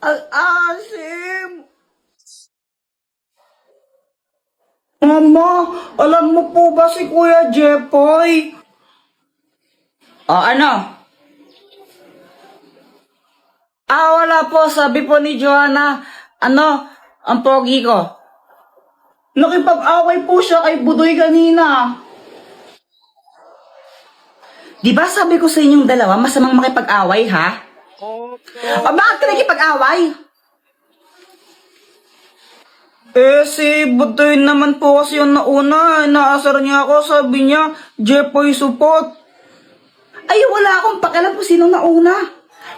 Al-asim! Mama, alam mo po ba si Kuya Jepoy? Ano? Wala po. Sabi po ni Joanna, ang pogi ko. Nakipag-away po siya kay Budoy kanina. Di ba sabi ko sa inyong dalawa, masamang makipag-away, ha? Bakit ka nakipag-away? Si Budoy naman po kasi yung nauna. Naasar niya ako, sabi niya, Jepoy support. Ay, wala akong pakialam kung sino nauna.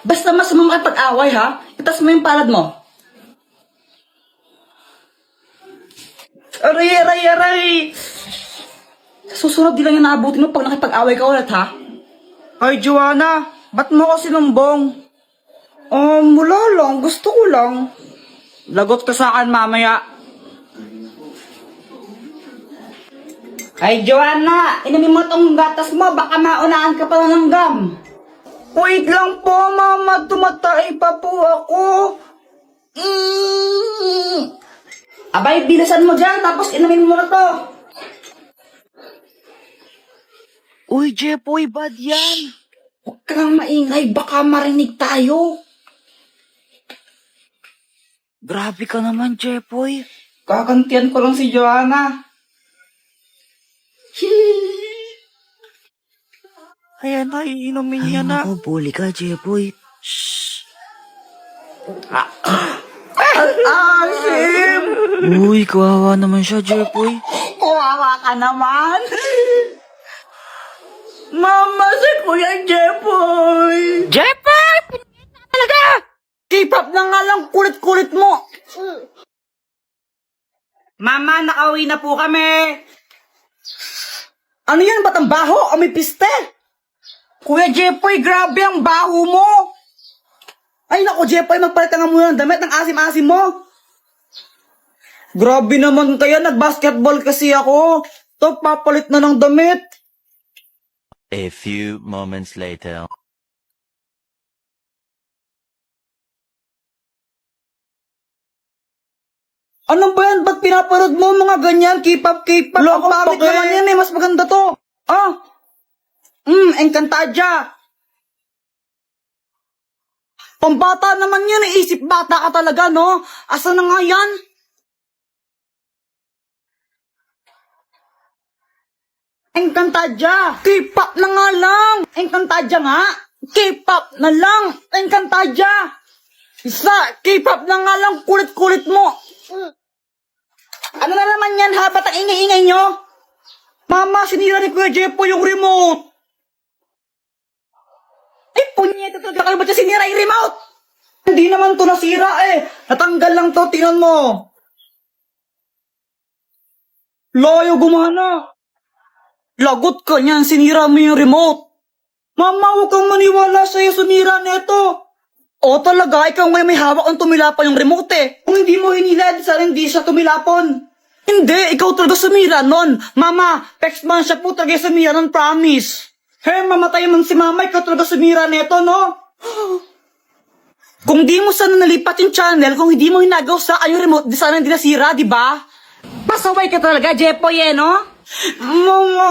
Basta masamang makipag-away, ha? Itas mo yung palad mo. Aray! Susunod di lang yung naabutin mo pag nakipag-away ka ulit, ha? Ay, Joanna, ba't mo kasi lumbong? Wala lang. Gusto ko lang. Lagot ka sa akin mamaya. Ay, Joanna, inumin mo tong gatas mo. Baka maunaan ka pa ng gum. Wait lang po, Mama. Tumatay pa po ako. Abay, bilisan mo dyan. Tapos inumin mo na to. Uy, Jepoy, bad yan. Huwag kang maingay, baka marinig tayo. Grabe ka naman, Jepoy. Kakantian ko lang si Joanna. Ayan na, iinumin niya na. Bully ka, Jepoy. Shh. Asim! Uy, kawawa naman siya, Jepoy. Kawawa ka naman. Mama, si Kuya Jepoy. Jepoy! Talaga! K-pop na nga lang, kulit-kulit mo. Mama, nakauwi na po kami. Ano yan? Ba't ang baho? O may piste? Kuya Jepoy, grabe ang baho mo. Ay naku, Jepoy, magpalit ka nga muna ng damit ng asim-asim mo. Grabe naman kaya, nag-basketball kasi ako. To, papalit na ng damit. A few moments later. Ano ba yan? Ba't pinaparod mo mga ganyan? K-pop? Ang pangit naman yan eh. Mas maganda to. Encantadia. Pambata naman yan eh. Isip bata ka talaga, no? Asa na nga yan? Encantadia. K-pop na nga lang. Encantadia nga. K-pop na lang. Encantadia. Isa, K-pop na nga lang. Kulit-kulit mo. Ano na naman yan ha? Ba't ang ingay-ingay nyo? Mama, sinira ni Kuya Jepoy yung remote. Eh, punyeta talaga kayo. Ba't siya sinira yung remote? Hindi naman to nasira eh. Natanggal lang to. Tingnan mo. Layo gumana. Lagot ka niyan. Sinira mo yung remote. Mama, huwag kang maniwala sa'yo. Sumira neto. O talaga, ikaw ngayon may hawak ang tumilapon yung remote eh. Kung hindi mo hinila, sana hindi siya tumilapon. Hindi, ikaw talaga sumira nun. Mama, text man siya po talaga sumira nun, promise. Mamatay man si mama, ikaw talaga sumira neto, no? Kung di mo sana nalipat yung channel, kung hindi mo hinagaw sa yung remote, di sana hindi nasira, di ba? Pasaway ka talaga, Jepoy eh, no? Mama!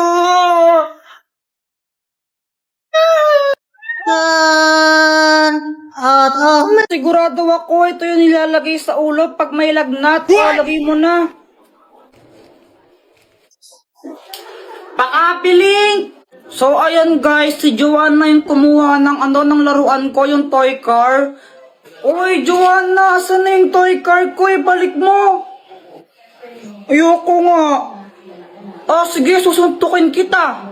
Sigurado ako, ito yung nilalagay sa ulo pag may lagnat. Lagay mo na. Pakapiling! So, ayan guys, si Joanna yung kumuha ng laruan ko, yung toy car. Uy, Joanna, asan na yung toy car ko? Balik mo. Ayoko nga. Sige, susuntukin kita.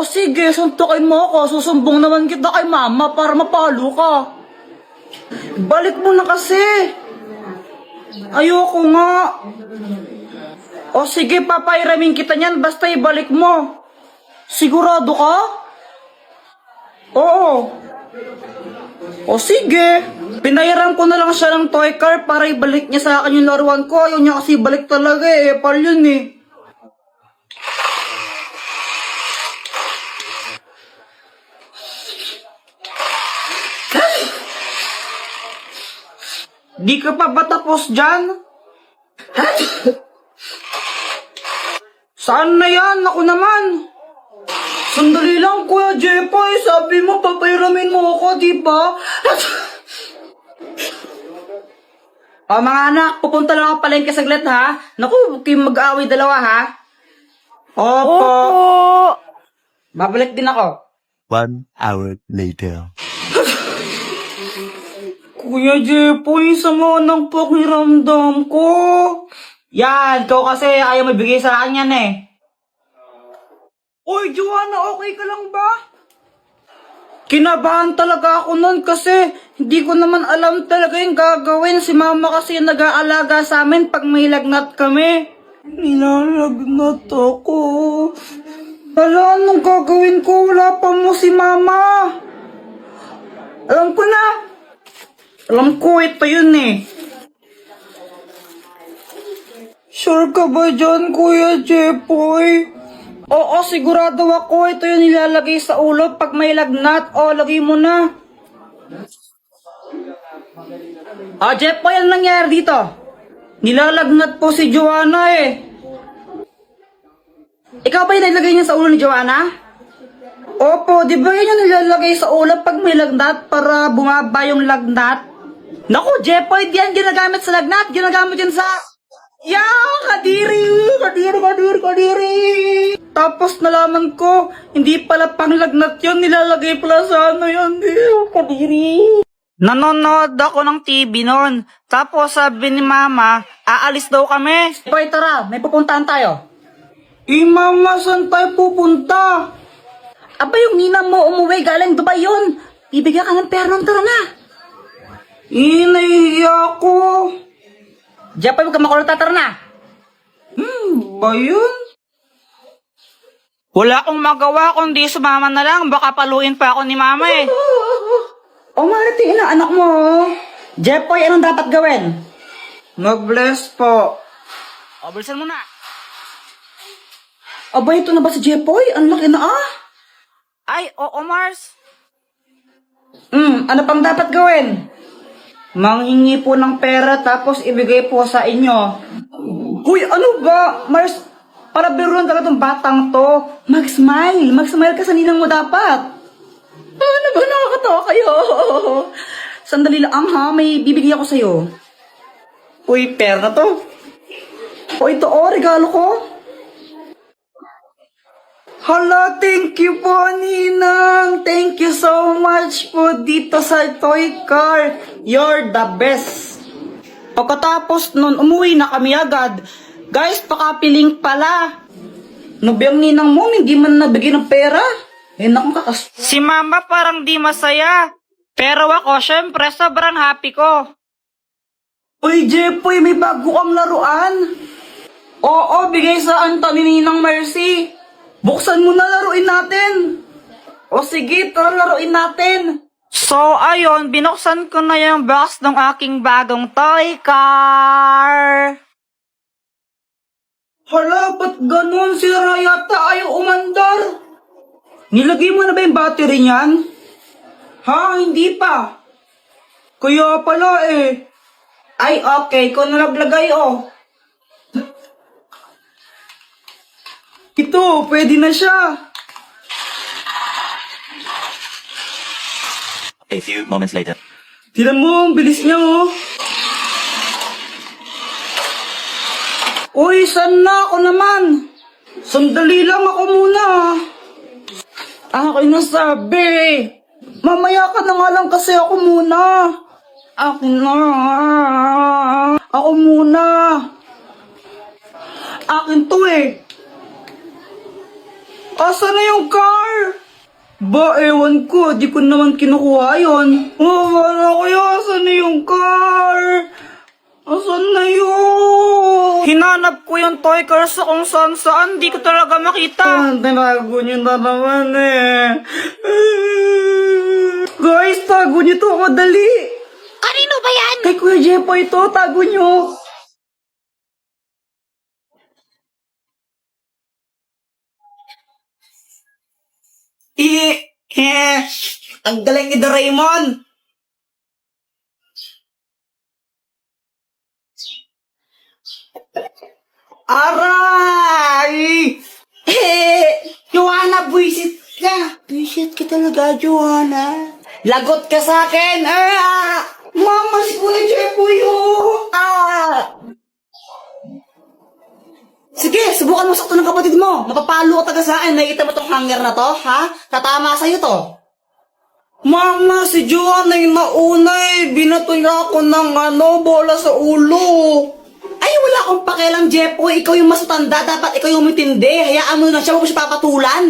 Sige, suntukin mo ako. Susumbong naman kita kay mama para mapalo ka. Balik mo na kasi. Ayoko nga. Sige, papairamin kita niyan. Basta ibalik mo. Sigurado ka? Oo. Sige. Pinayaran ko na lang siya ng toy car para ibalik niya sa akin yung laruan ko. Ayaw niya kasi ibalik talaga eh. Pal yun eh. Di ka pa ba tapos dyan? Saan na yan? Ako naman. Sandali lang, Kuya Jepoy. Sabi mo, papayramin mo ako, di ba? Mga anak, pupunta lang ako palengke saglit, ha? Naku, huwag kayong mag-aaway dalawa, ha? Opo. Babalik din ako. 1 hour later. Kuya Jepoy, sama ng pakiramdam ko. Yan, ikaw kasi ayaw mabigay sa akin yan eh. Oy, Joanna, okay ka lang ba? Kinabahan talaga ako nun kasi hindi ko naman alam talaga yung gagawin. Si mama kasi yung nag-aalaga sa amin pag may lagnat kami. Nilalagnat ako. Hala, anong gagawin ko? Wala pa mo si mama. Alam ko na. Alam ko, ito yun eh. Sure ka ba dyan, Kuya Jepoy? Oo, sigurado ako. Ito yung nilalagay sa ulo pag may lagnat. O, lagay mo na. Jepoy, ano nangyari dito? Nilalagnat po si Joanna eh. Ikaw ba yung nilagay niya sa ulo ni Joanna? Opo, di ba yun yung nilalagay sa ulo pag may lagnat para bumaba yung lagnat? Naku, Jepoy, yan ginagamit sa lagnat. Ginagamit yan sa... Kadiri! Kadiri! Tapos nalaman ko, hindi pala pang lagnat yun, nilalagay pala sa ano yun. Kadiri! Nanonood ako ng TV noon. Tapos sabi ni Mama, aalis daw kami. Jepoy, tara, may pupuntahan tayo. Mama, saan tayo pupunta? Aba, yung ninang mo umuwi galing Dubai yun. Bibigyan ka ng pera nun, tara na. Nahihiya ko. Jepoy, huwag ka makulot, tara na. Ba yun? Wala akong magawa kundi sumama na lang. Baka paluin pa ako ni Mama eh. Marity, anak mo. Jepoy, anong dapat gawin? Mag-bless po. Bilisan mo na. Aba, ito na ba si Jepoy? Ang laki na ah. Ay, oo, Mars. Ano pang dapat gawin? Manghingi po ng pera tapos ibigay po sa inyo. Uy, ano ba? Mars, para biruan talaga tong batang to. Mag-smile. Mag-smile ka sa ninang mo dapat. Ano ba? Nakakatawa kayo. Sandali lang ha. May bibigyan ako sa'yo. Uy, pera na to. Ito regalo ko. Hala, thank you po, Ninang. Thank you so much po dito sa toy car. You're the best. Pagkatapos nun, umuwi na kami agad. Guys, pakapiling pala. Nubiyang ninang mo, hindi man nabigay ng pera. Nakong kakas... Si Mama parang di masaya. Pero ako, syempre, sobrang happy ko. Uy, Jepoy, may bago kang laruan. Oo, bigay sa Anthony Ninang Mercy. Buksan mo na, laruin natin. O sige, tara laruin natin. So, ayun, binuksan ko na yung box ng aking bagong toy car. Hala, ba't ganun? Sira yata ayaw umandar. Nilagay mo na ba yung battery niyan? Ha, hindi pa. Kaya pala eh. Ay, okay, kung naglagay oh. Ito, pwede na siya. A few moments later. Tignan mo, ang bilis niya oh. Uy, saan na ako naman? Sandali lang ako muna. Ako'y nasabi. Mamaya ka na nga lang kasi ako muna. Akin na. Ako muna. Akin to eh. Asa na yung car? Ba, ewan ko. Di ko naman kinukuha yun. Wala kaya. Asa na yung car? Asan na yun? Hinanap ko yung toy car sa kung saan. Di ko talaga makita. Tinago niyo na naman eh. Guys, tago niyo to. Madali. Kanino ba yan? Kay Kuya Jepoy ito. Tago niyo. Ang galing ni Doraemon. Aray! Joanna, buisit ka. Buisit ka talaga, Joanna. Lagot ka sa akin. Mama, si Kuya Jeffoy, oh. Sige, subukan mo sakto ng kapatid mo. Mapapalo ka taga sa akin. Nakikita mo tong hanger na to, ha? Tatama sa'yo to. Mama, si Joanna yung nauna eh. Binato niya ako ng bola sa ulo. Ay, wala akong pakialam, Jeffoy. Ikaw yung mas matanda. Dapat ikaw yung umintindi. Hayaan mo na siya. Huwag mo siya papatulan.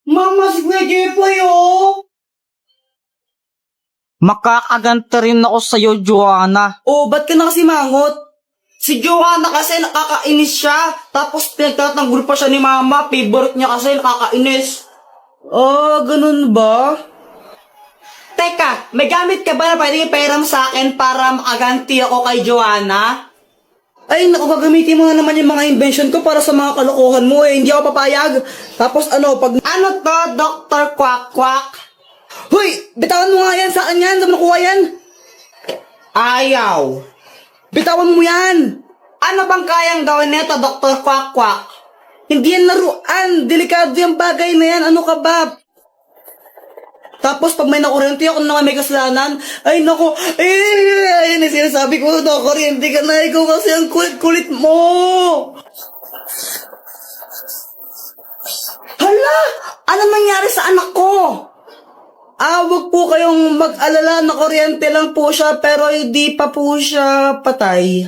Mama, si Kuya Jeffoy, oh. Makakaganta rin ako sa'yo, Joanna. Oh, ba't ka na kasi mangot? Si Joanna kasi nakakainis siya. Tapos pinagtatanggol pa siya ni Mama. Favorite niya kasi nakakainis. Ganun ba? Teka, may gamit ka ba na pwede ipahiram sa akin para makaganti ako kay Joanna? Ay, naku, gagamitin mo na naman yung mga invention ko para sa mga kalokohan mo eh. Hindi ako papayag. Tapos pag... Ano to, Dr. Quack Quack? Hoy, bitawan mo nga yan sa akin yan. Saan mo nakuha yan? Ayaw. Bitawan mo yan. Ano bang kayang gawin nito, Dr. Quack Quack? Hindi yan laruan. Delikado yung bagay na yan. Ano ka ba? Tapos pag may nakuryente ako na may kasalanan, ay naku, ayun yung sinasabi ko, nakuryente ka na, ikaw kasi ang kulit-kulit mo. Hala, ano nangyari sa anak ko? Wag po kayong mag-alala, nakuryente lang po siya, pero hindi pa po siya patay.